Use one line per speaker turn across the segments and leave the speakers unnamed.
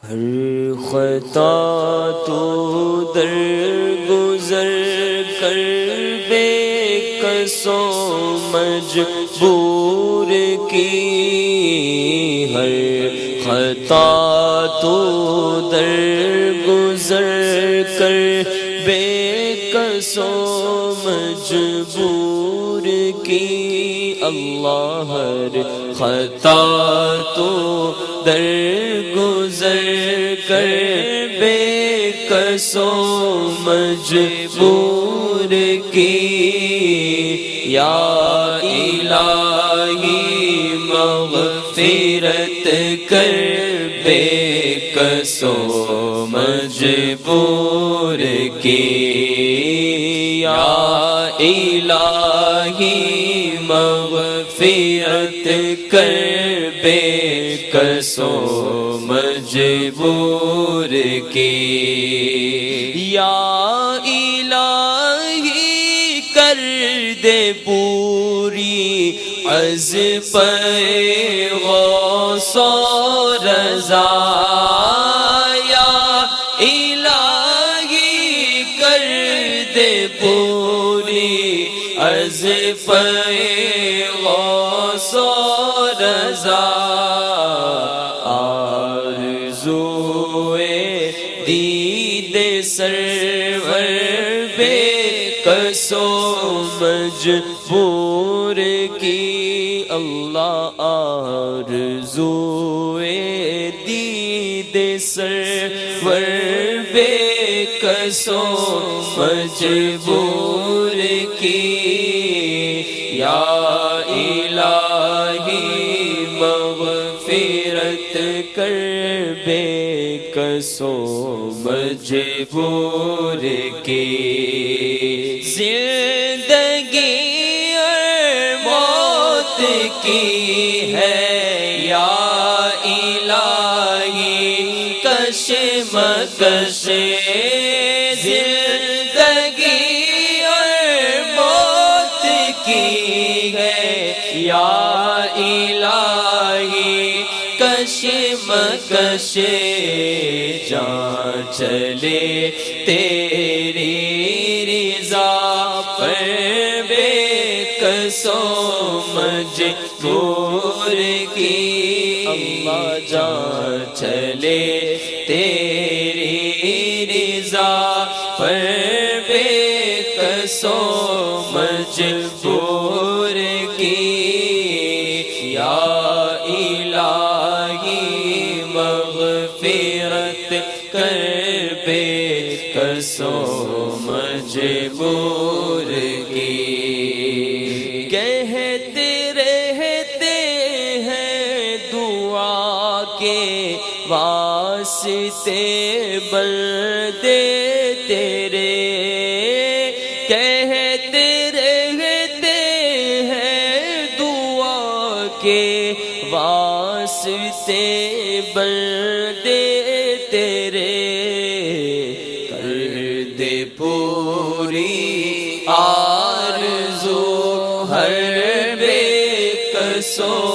ہر خطا تو در گزر کر بے کسوں مجبور کی، ہر خطا تو در گزر کر بے کسوں مجبور کی، اللہ ہر خطا تو در گزر کر بے کسوں مجبور کی، یا الہی مغفرت کر بے کسوں مجبور کی، یا الہی مغفرت کر بے کسوں مجبور کی، یا الہی کر دے پوری از پہ غوث و رضا، یا الہی کر دے پوری از پہ غوث و رضا، آرزوئے دید سرور بے کسوں مجبور کی، اللہ آرزوئے دید سرور بے کسوں مجبور کی، یا الہی مغفرت کر بے کسوں مجبور کی، زندگی اور موت کی ہے یا الہی کشمکش، زندگی اور موت کی ہے یا الہی کشمکش، جان چلے تیری رضا پر بے کسوں مجبور کی، اللہ جان چلے تیری رضا پر بے کسوں مجبور کی، یا الہی مغفرت کر بے کسوں مجبور کی، کہتے رہتے ہیں دعا کے واسطے بندے تیرے، کہتے رہتے ہیں دعا کے واسطے بندے تیرے، کر دے پوری آرزو ہر بے کسوں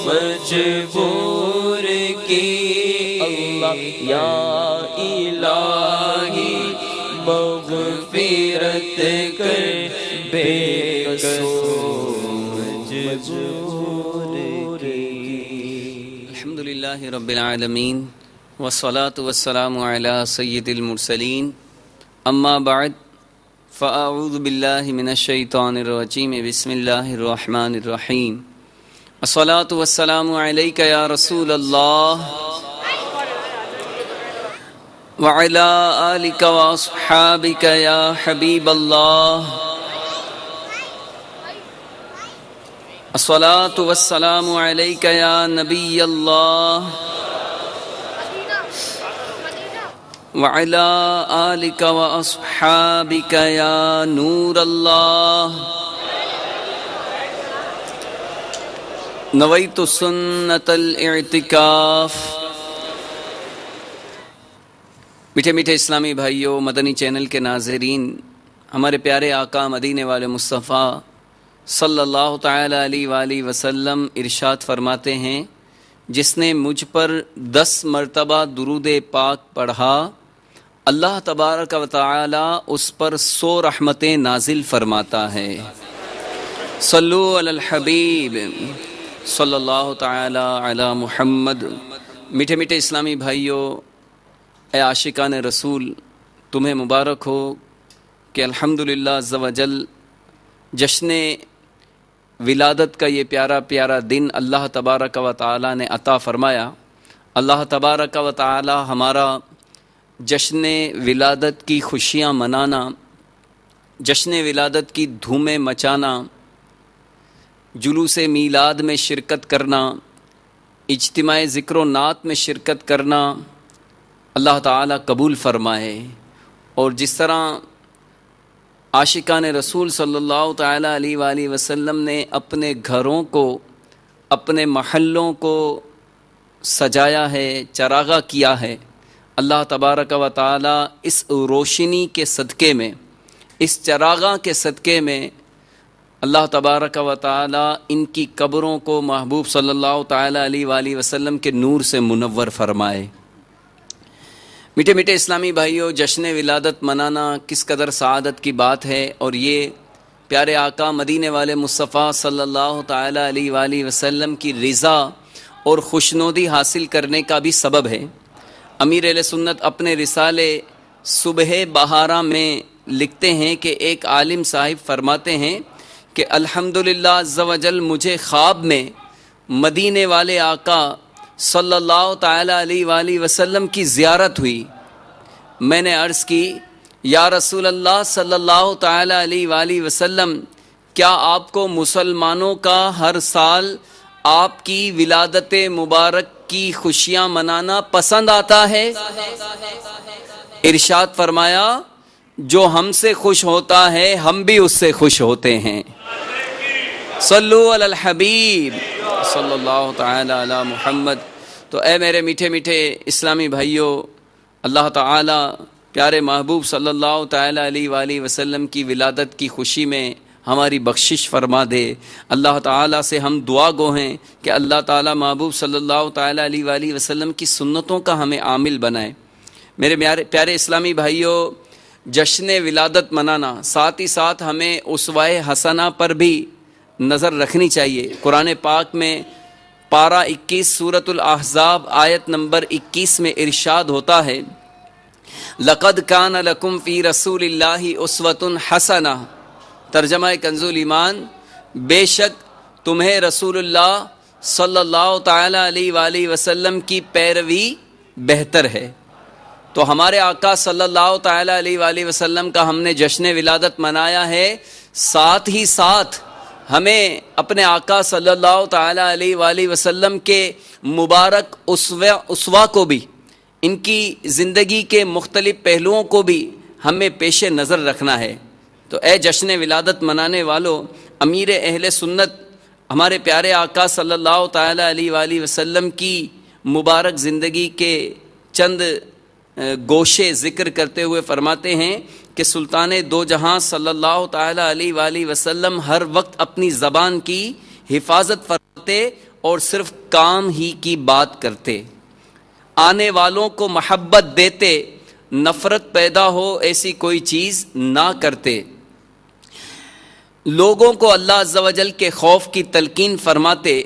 مجبور کی، اللہ یا الہی مغفرت کر بے کسوں مجبور کی۔
الحمدللہ رب العالمین والصلاة والسلام علی سید المرسلین، اما بعد فاعوذ باللہ من الشیطان الرجیم، بسم اللہ الرحمن الرحیم، الصلاة والسلام علیک یا رسول اللہ وعلی آلک واصحابک یا حبیب اللہ، الصلاة والسلام علیک یا نبی اللہ وعلی آلک واصحابک یا نور اللہ، نویت سنت الاعتکاف۔ میٹھے میٹھے اسلامی بھائیوں، مدنی چینل کے ناظرین، ہمارے پیارے آقا مدینے والے مصطفیٰ صلی اللہ تعالی علیہ وآلہ وسلم ارشاد فرماتے ہیں جس نے مجھ پر 10 مرتبہ درود پاک پڑھا اللہ تبارک و تعالی اس پر 100 رحمتیں نازل فرماتا ہے۔ صلو علی الحبیب صلی اللہ تعالی علی محمد۔ میٹھے میٹھے اسلامی بھائیوں، اے عاشقان رسول، تمہیں مبارک ہو کہ الحمدللہ عز و جل جشن ولادت کا یہ پیارا پیارا دن اللہ تبارک و تعالی نے عطا فرمایا۔ اللہ تبارک و تعالی ہمارا جشن ولادت کی خوشیاں منانا، جشن ولادت کی دھومیں مچانا، جلوس میلاد میں شرکت کرنا، اجتماع ذکر و نعت میں شرکت کرنا اللہ تعالی قبول فرمائے۔ اور جس طرح عاشقان رسول صلی اللہ تعالی علیہ وآلہ وسلم نے اپنے گھروں کو، اپنے محلوں کو سجایا ہے، چراغاں کیا ہے، اللہ تبارک و تعالی اس روشنی کے صدقے میں، اس چراغاں کے صدقے میں اللہ تبارک و تعالی ان کی قبروں کو محبوب صلی اللہ تعالی علیہ وآلہ وسلم کے نور سے منور فرمائے۔ میٹھے میٹھے اسلامی بھائیوں، جشن ولادت منانا کس قدر سعادت کی بات ہے، اور یہ پیارے آقا مدینے والے مصطفیٰ صلی اللہ تعالی علیہ وآلہ وسلم کی رضا اور خوشنودی حاصل کرنے کا بھی سبب ہے۔ امیر اہل سنت اپنے رسالے صبح بہارا میں لکھتے ہیں کہ ایک عالم صاحب فرماتے ہیں کہ الحمدللہ عز و جل مجھے خواب میں مدینے والے آقا صلی اللہ تعالی علیہ وآلہ وسلم کی زیارت ہوئی۔ میں نے عرض کی، یا رسول اللہ صلی اللہ تعالی علیہ وآلہ وسلم، کیا آپ کو مسلمانوں کا ہر سال آپ کی ولادت مبارک کی خوشیاں منانا پسند آتا ہے؟ ارشاد فرمایا، جو ہم سے خوش ہوتا ہے ہم بھی اس سے خوش ہوتے ہیں۔ صلو علی الحبیب صلی اللہ تعالی علی محمد۔ تو اے میرے میٹھے میٹھے اسلامی بھائیوں، اللہ تعالی پیارے محبوب صلی اللہ تعالی علیہ وآلہ وسلم کی ولادت کی خوشی میں ہماری بخشش فرما دے۔ اللہ تعالیٰ سے ہم دعا گو ہیں کہ اللہ تعالیٰ محبوب صلی اللہ تعالی علیہ وآلہ وسلم کی سنتوں کا ہمیں عامل بنائے۔ میرے پیارے اسلامی بھائیوں، جشن ولادت منانا، ساتھ ہی ساتھ ہمیں اسوہ حسنہ پر بھی نظر رکھنی چاہیے۔ قرآن پاک میں پارہ 21 سورۃ الاحزاب آیت نمبر 21 میں ارشاد ہوتا ہے، لقد کان لکم فی رسول اللہ اسوۃ حسنہ۔ ترجمہ کنز ایمان، بے شک تمہیں رسول اللہ صلی اللہ تعالی علیہ وآلہ وسلم کی پیروی بہتر ہے۔ تو ہمارے آقا صلی اللہ تعالی علیہ وآلہ وسلم کا ہم نے جشن ولادت منایا ہے، ساتھ ہی ساتھ ہمیں اپنے آقا صلی اللہ تعالی علیہ وآلہ وسلم کے مبارک اسوہ کو بھی، ان کی زندگی کے مختلف پہلوؤں کو بھی ہمیں پیش نظر رکھنا ہے۔ تو اے جشن ولادت منانے والوں، امیر اہل سنت ہمارے پیارے آقا صلی اللہ تعالی علیہ وآلہ وسلم کی مبارک زندگی کے چند گوشے ذکر کرتے ہوئے فرماتے ہیں کہ سلطان دو جہاں صلی اللہ تعالی علیہ وآلہ وسلم ہر وقت اپنی زبان کی حفاظت فرماتے اور صرف کام ہی کی بات کرتے، آنے والوں کو محبت دیتے، نفرت پیدا ہو ایسی کوئی چیز نہ کرتے، لوگوں کو اللہ عز و جل کے خوف کی تلقین فرماتے،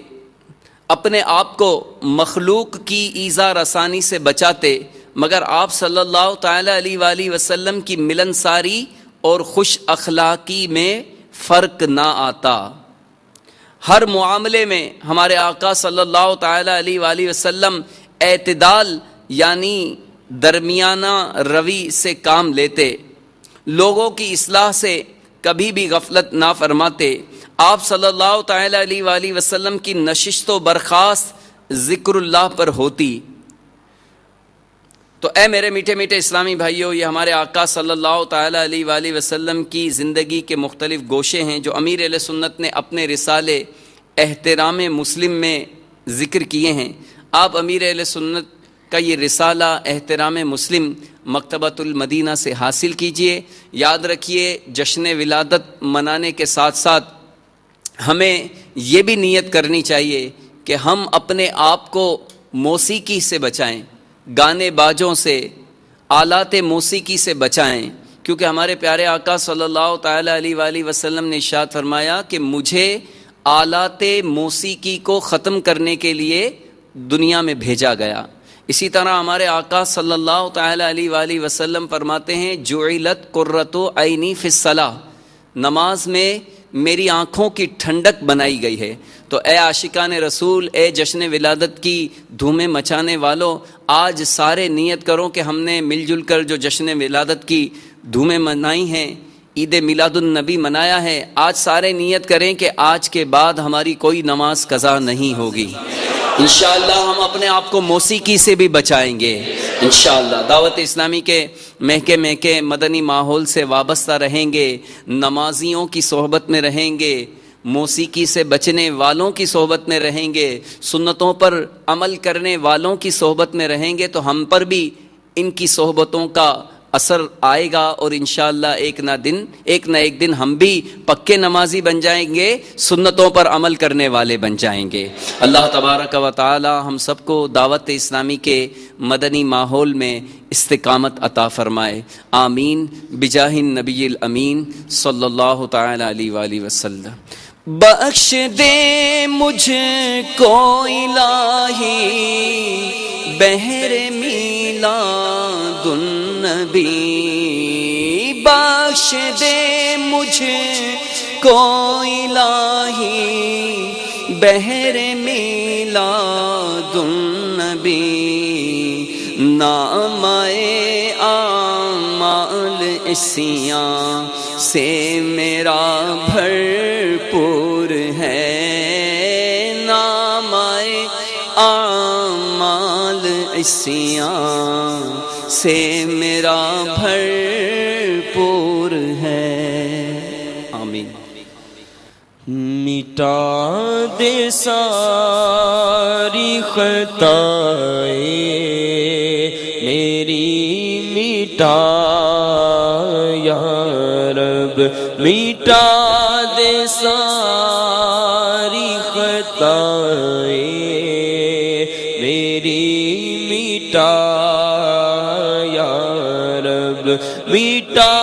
اپنے آپ کو مخلوق کی ایذا رسانی سے بچاتے، مگر آپ صلی اللہ تعالی علیہ وآلہ وسلم کی ملنساری اور خوش اخلاقی میں فرق نہ آتا۔ ہر معاملے میں ہمارے آقا صلی اللہ تعالی علیہ وآلہ وسلم اعتدال یعنی درمیانہ روی سے کام لیتے، لوگوں کی اصلاح سے کبھی بھی غفلت نہ فرماتے۔ آپ صلی اللہ تعالی علیہ وآلہ وسلم کی نشست و برخاست ذکر اللہ پر ہوتی۔ تو اے میرے میٹھے میٹھے اسلامی بھائیوں، یہ ہمارے آقا صلی اللہ تعالی علیہ وآلہ وسلم کی زندگی کے مختلف گوشے ہیں جو امیر اہل سنت نے اپنے رسالے احترام مسلم میں ذکر کیے ہیں۔ آپ امیر اہل سنت کا یہ رسالہ احترام مسلم مکتبۃ المدینہ سے حاصل کیجئے۔ یاد رکھیے، جشن ولادت منانے کے ساتھ ساتھ ہمیں یہ بھی نیت کرنی چاہیے کہ ہم اپنے آپ کو موسیقی سے بچائیں، گانے باجوں سے، آلات موسیقی سے بچائیں، کیونکہ ہمارے پیارے آقا صلی اللہ تعالیٰ علیہ وآلہ وسلم نے ارشاد فرمایا کہ مجھے آلات موسیقی کو ختم کرنے کے لیے دنیا میں بھیجا گیا۔ اسی طرح ہمارے آقا صلی اللہ تعالیٰ علیہ وآلہ وسلم فرماتے ہیں جعلت قرۃ عینی فی الصلاۃ، نماز میں میری آنکھوں کی ٹھنڈک بنائی گئی ہے۔ تو اے عاشقان رسول، اے جشن ولادت کی دھومیں مچانے والوں، آج سارے نیت کرو کہ ہم نے مل جل کر جو جشن ولادت کی دھومیں منائی ہیں، عید میلاد النبی منایا ہے، آج سارے نیت کریں کہ آج کے بعد ہماری کوئی نماز قضا نہیں ہوگی۔ انشاءاللہ ہم اپنے آپ کو موسیقی سے بھی بچائیں گے انشاءاللہ۔ دعوت اسلامی کے مہکے مدنی ماحول سے وابستہ رہیں گے، نمازیوں کی صحبت میں رہیں گے، موسیقی سے بچنے والوں کی صحبت میں رہیں گے، سنتوں پر عمل کرنے والوں کی صحبت میں رہیں گے، تو ہم پر بھی ان کی صحبتوں کا اثر آئے گا، اور انشاءاللہ ایک نہ ایک دن ہم بھی پکے نمازی بن جائیں گے، سنتوں پر عمل کرنے والے بن جائیں گے۔ اللہ تبارک و تعالی ہم سب کو دعوت اسلامی کے مدنی ماحول میں استقامت عطا فرمائے، آمین بجاہ النبی الامین صلی اللہ تعالی علیہ وآلہ وسلم۔ بخش دے مجھ کو الہی بہر میلاد النبی، بخش دے مجھ کو الہی بہر میلاد النبی، نامۂ اعمال عصیاں سے میرا بھرپور ہے، نامۂ اعمال عصیاں سے میرا بھرپور ہے، آمین۔
مٹا دے ساری خطائیں میری، مٹا یا رب، مٹا دے ساری خطائیں میری، مٹا یا رب، مٹا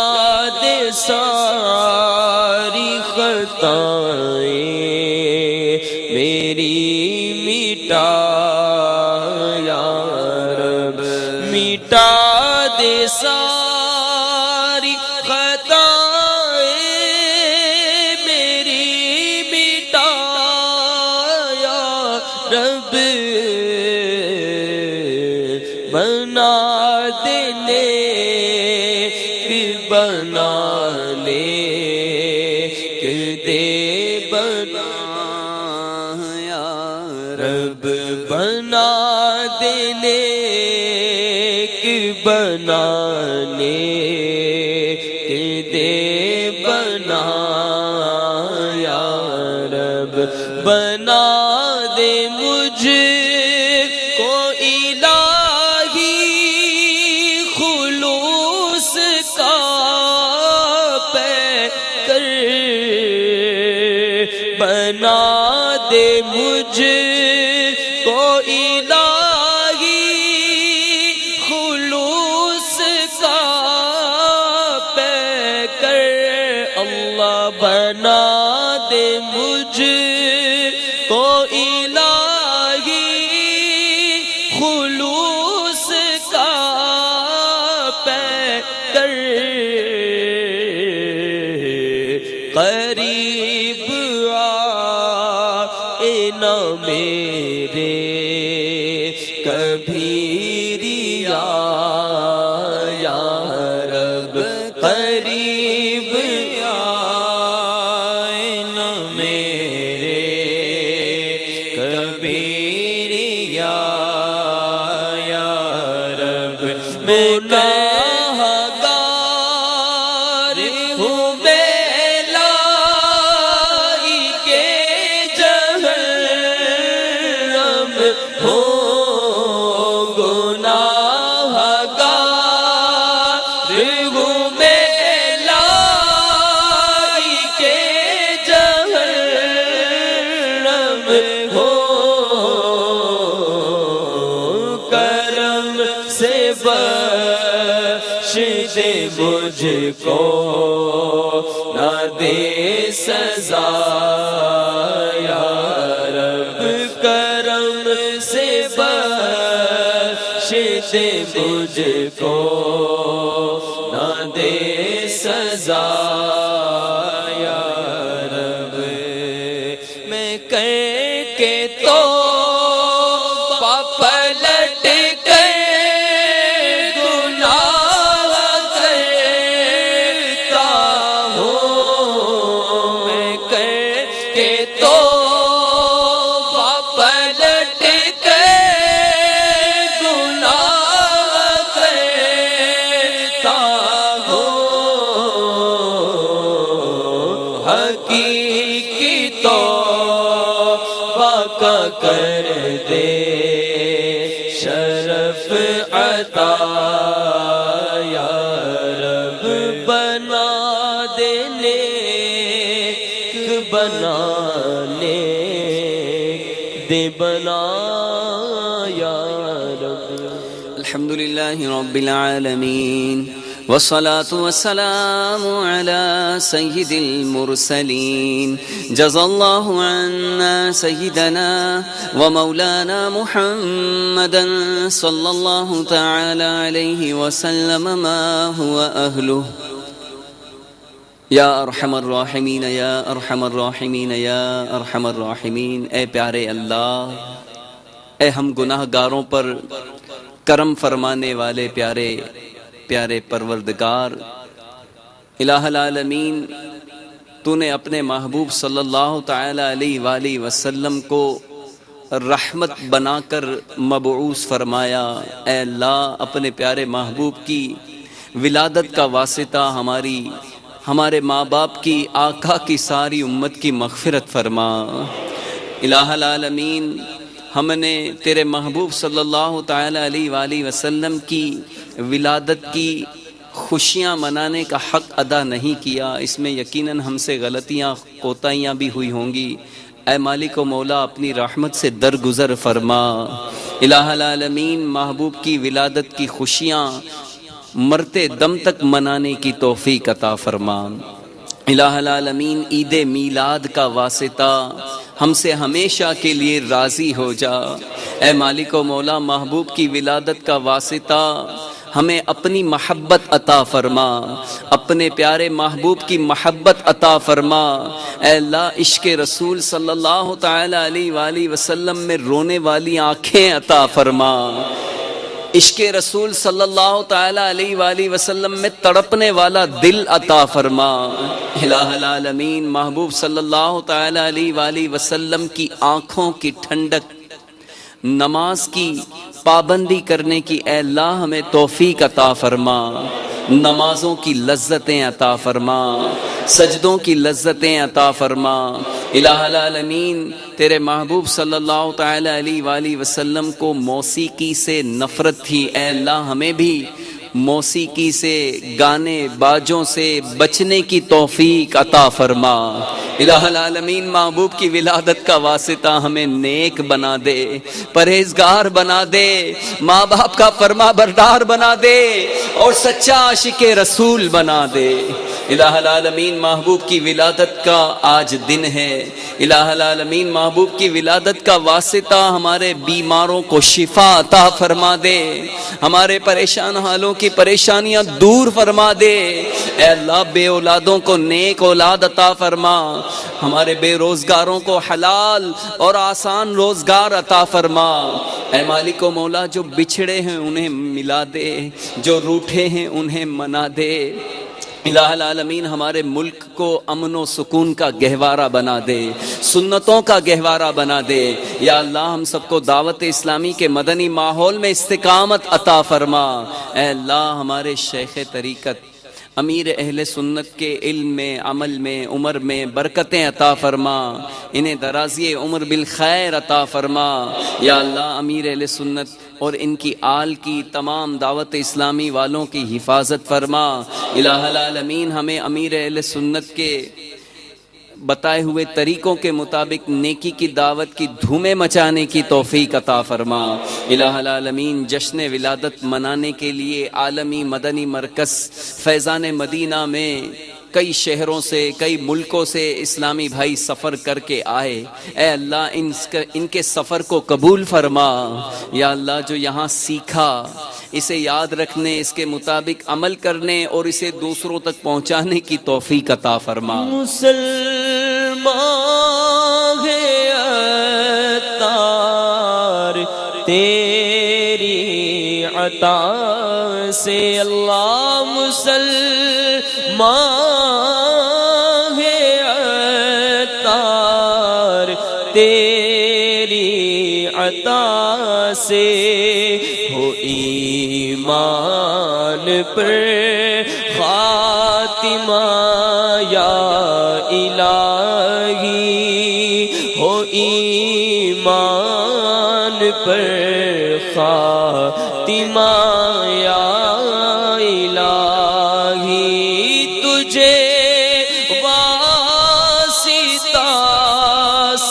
دے ساری خطائیں میری، مٹا یا رب، مٹا دے ساری خطائیں میری، مٹا یا رب، بنا دے نیک بنا لے دے، بنا یا رب، بنا دے نیک بنا لے دے، بنا یا رب، بنا دے مجھ کو الہی خلوص کا پیکر، بنا دے مجھ کو الہی خلوص کا پیکر، اللہ بنا دے مجھ کو الہی خلوص کا پیکر، قریب آئے نہ میرے کبھی ریا یا رب، قریب آئے نہ میرے کبھی ریا یا رب، گناہ گار ہوں میں لائی کے جہنم ہو، گناہ گار ہوں میں لائی کے جہنم ہو، بخش دے مجھ کو، نہ دے سزا یا رب، کرم سے بخش دے مجھ کو، نہ دے سزا یا رب۔ میں کہہ کے تو پلٹ کر گناہ کرتا ہوں، میں کہہ کے تو پلٹ کر گناہ کرتا ہوں، حقیقی توبہ کا کر دے شرف عطا یا رب، بنا دے نیک، بنا نیک دے بنا یا رب۔
الحمدللہ رب العالمین، والصلاة والسلام على سيد المرسلين، جزا الله عنا سيدنا ومولانا محمدا صلى الله تعالى عليه وسلم ما هو أهله، یا ارحم الراحمین یا ارحم الراحمین یا ارحم الراحمین۔ اے پیارے اللہ، اے ہم گناہ گاروں پر کرم فرمانے والے پیارے پیارے پروردگار، الہ العالمین، تو نے اپنے محبوب صلی اللہ تعالی علیہ وآلہ وسلم کو رحمت بنا کر مبعوث فرمایا۔ اے اللہ، اپنے پیارے محبوب کی ولادت کا واسطہ ہمارے ماں باپ کی، آقا کی ساری امت کی مغفرت فرما۔ الہ العالمین، ہم نے تیرے محبوب صلی اللہ تعالی علیہ وآلہ وسلم کی ولادت کی خوشیاں منانے کا حق ادا نہیں کیا، اس میں یقیناً ہم سے غلطیاں کوتاہیاں بھی ہوئی ہوں گی۔ اے مالک و مولا، اپنی رحمت سے درگزر فرما۔ الہ العالمین، محبوب کی ولادت کی خوشیاں مرتے دم تک منانے کی توفیق عطا فرما۔ الہ العالمین، عید میلاد کا واسطہ ہم سے ہمیشہ کے لیے راضی ہو جا۔ اے مالک و مولا، محبوب کی ولادت کا واسطہ ہمیں اپنی محبت عطا فرما، اپنے پیارے محبوب کی محبت عطا فرما۔ اے اللہ، عشق رسول صلی اللہ تعالی علیہ وآلہ وسلم میں رونے والی آنکھیں عطا فرما، عشق رسول صلی اللہ تعالی علیہ وآلہ وسلم میں تڑپنے والا دل عطا فرما۔ الہ العالمین، محبوب صلی اللہ تعالی علیہ وآلہ وسلم کی آنکھوں کی ٹھنڈک، نماز کی پابندی کرنے کی اے اللہ ہمیں توفیق عطا فرما، نمازوں کی لذتیں عطا فرما، سجدوں کی لذتیں عطا فرما۔ الہ العالمین، تیرے محبوب صلی اللہ تعالی علیہ وآلہ وسلم کو موسیقی سے نفرت تھی، اے اللہ ہمیں بھی موسیقی سے، گانے باجوں سے بچنے کی توفیق عطا فرما۔ الہ العالمین، محبوب کی ولادت کا واسطہ ہمیں نیک بنا دے، پرہیزگار بنا دے، ماں باپ کا فرما بردار بنا دے اور سچا عاشق رسول بنا دے۔ الہ العالمین، محبوب کی ولادت کا آج دن ہے۔ الہ العالمین، محبوب کی ولادت کا واسطہ ہمارے بیماروں کو شفا عطا فرما دے، ہمارے پریشان حالوں کی پریشانیاں دور فرما دے۔ اے اللہ، بے اولادوں کو نیک اولاد عطا فرما، ہمارے بے روزگاروں کو حلال اور آسان روزگار عطا فرما۔ اے مالک و مولا، جو بچھڑے ہیں انہیں ملا دے، جو روٹھے ہیں انہیں منا دے۔ الہ العالمین، ہمارے ملک کو امن و سکون کا گہوارہ بنا دے، سنتوں کا گہوارہ بنا دے۔ یا اللہ، ہم سب کو دعوت اسلامی کے مدنی ماحول میں استقامت عطا فرما۔ اے اللہ، ہمارے شیخ طریقت امیر اہل سنت کے علم میں، عمل میں، عمر میں برکتیں عطا فرما، انہیں درازی عمر بالخیر عطا فرما۔ یا اللہ، امیر اہل سنت اور ان کی آل کی تمام دعوت اسلامی والوں کی حفاظت فرما۔ الہ العالمین، ہمیں امیر اہل سنت کے بتائے ہوئے طریقوں کے مطابق نیکی کی دعوت کی دھومیں مچانے کی توفیق عطا فرما۔ الہ العالمین، جشن ولادت منانے کے لیے عالمی مدنی مرکز فیضان مدینہ میں کئی شہروں سے، کئی ملکوں سے اسلامی بھائی سفر کر کے آئے۔ اے اللہ ان کے سفر کو قبول فرما۔ یا اللہ، جو یہاں سیکھا اسے یاد رکھنے، اس کے مطابق عمل کرنے اور اسے دوسروں تک پہنچانے کی توفیق عطا فرما۔
مسلمان ہے عطار تیری عطا سے، اللہ مسلمان ہے عطار تیری عطا سے، ہو ایمان پر خاتمہ یا الہی، ہو ایمان پر خاتمہ یا الہی، تجھے واسطہ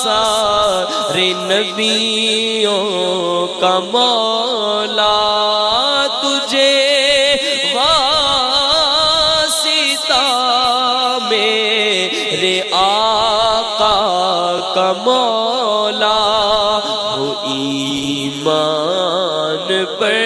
سارے نبیوں کا مولا، تجھے واسطہ میرے آقا کا مولا، وہ ایمان پر